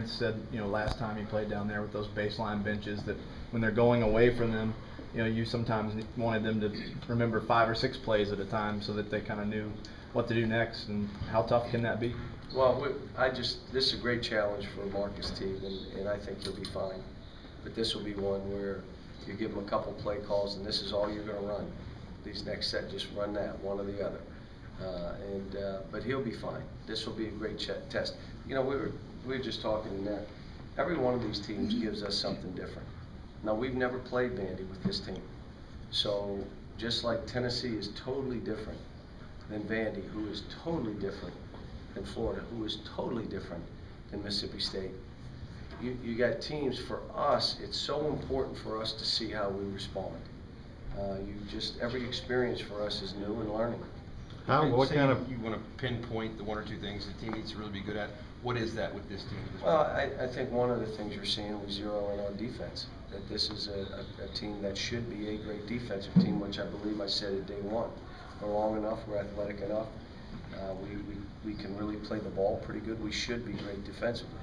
Said, last time he played down there with those baseline benches, that when they're going away from them, you sometimes wanted them to remember 5 or 6 plays at a time so that they kind of knew what to do next. And how tough can that be? Well, this is a great challenge for Marcus' team, and I think he'll be fine. But this will be one where you give him a couple play calls, and this is all you're going to run. These next set, just run that, one or the other. But he'll be fine. This will be a great test. We were just talking in there. Every one of these teams gives us something different. Now, we've never played Vandy with this team. So just like Tennessee is totally different than Vandy, who is totally different than Florida, who is totally different than Mississippi State. You got teams. For us, it's so important for us to see how we respond. Every experience for us is new and learning. What kind of, you want to pinpoint the 1 or 2 things the team needs to really be good at? What is that with this team? Well, I think one of the things you're seeing, we zero in on defense. That this is a team that should be a great defensive team, which I believe I said at day one. We're long enough, we're athletic enough. We can really play the ball pretty good. We should be great defensively.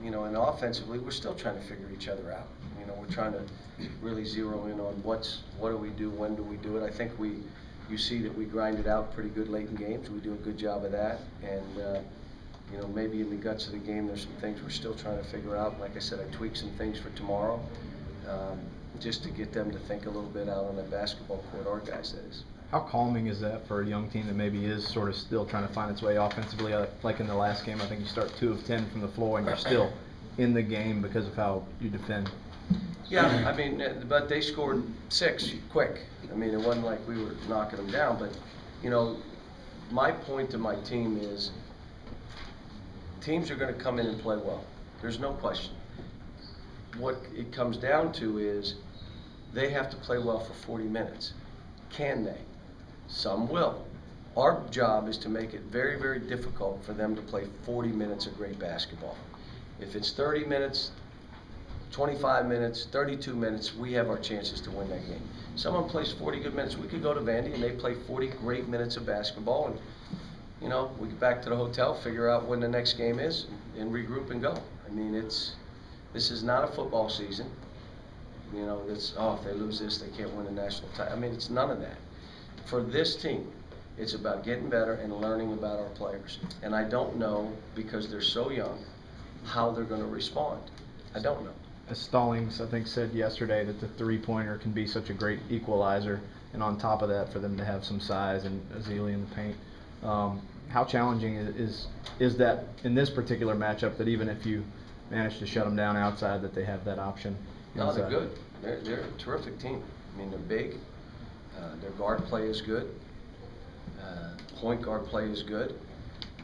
And offensively, we're still trying to figure each other out. We're trying to really zero in on what do we do, when do we do it. I think you see that we grind it out pretty good late in games. We do a good job of that. And maybe in the guts of the game, there's some things we're still trying to figure out. Like I said, I tweaked some things for tomorrow, just to get them to think a little bit out on the basketball court, our guys, that is. How calming is that for a young team that maybe is sort of still trying to find its way offensively? Like in the last game, I think you start 2 of 10 from the floor, and you're still in the game because of how you defend. Yeah, but they scored 6 quick. It wasn't like we were knocking them down. But, my point to my team is teams are going to come in and play well. There's no question. What it comes down to is they have to play well for 40 minutes. Can they? Some will. Our job is to make it very, very difficult for them to play 40 minutes of great basketball. If it's 30 minutes, 25 minutes, 32 minutes, we have our chances to win that game. Someone plays 40 good minutes. We could go to Vandy and they play 40 great minutes of basketball, and we get back to the hotel, figure out when the next game is, and regroup and go. This is not a football season. If they lose this, they can't win a national title. It's none of that. For this team, it's about getting better and learning about our players. And I don't know, because they're so young, how they're going to respond. I don't know. As Stallings, I think, said yesterday that the 3-pointer can be such a great equalizer, and on top of that, for them to have some size and Azili in the paint. How challenging is that in this particular matchup, that even if you manage to shut them down outside, that they have that option? No, they're good. They're a terrific team. They're big. Their guard play is good. Point guard play is good.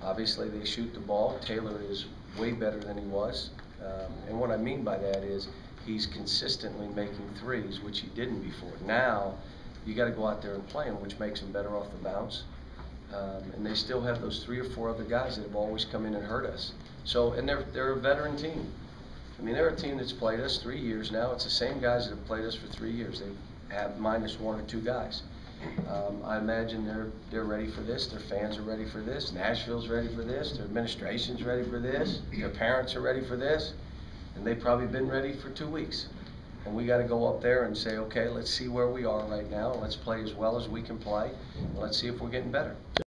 Obviously, they shoot the ball. Taylor is way better than he was. And what I mean by that is he's consistently making threes, which he didn't before. Now, you got to go out there and play him, which makes him better off the bounce. And they still have those 3 or 4 other guys that have always come in and hurt us. And they're a veteran team. They're a team that's played us 3 years now. It's the same guys that have played us for 3 years. They have minus 1 or 2 guys. I imagine they're ready for this. Their fans are ready for this. Nashville's ready for this. Their administration's ready for this. Their parents are ready for this. And they've probably been ready for 2 weeks. And we got to go up there and say, okay, let's see where we are right now. Let's play as well as we can play. Let's see if we're getting better.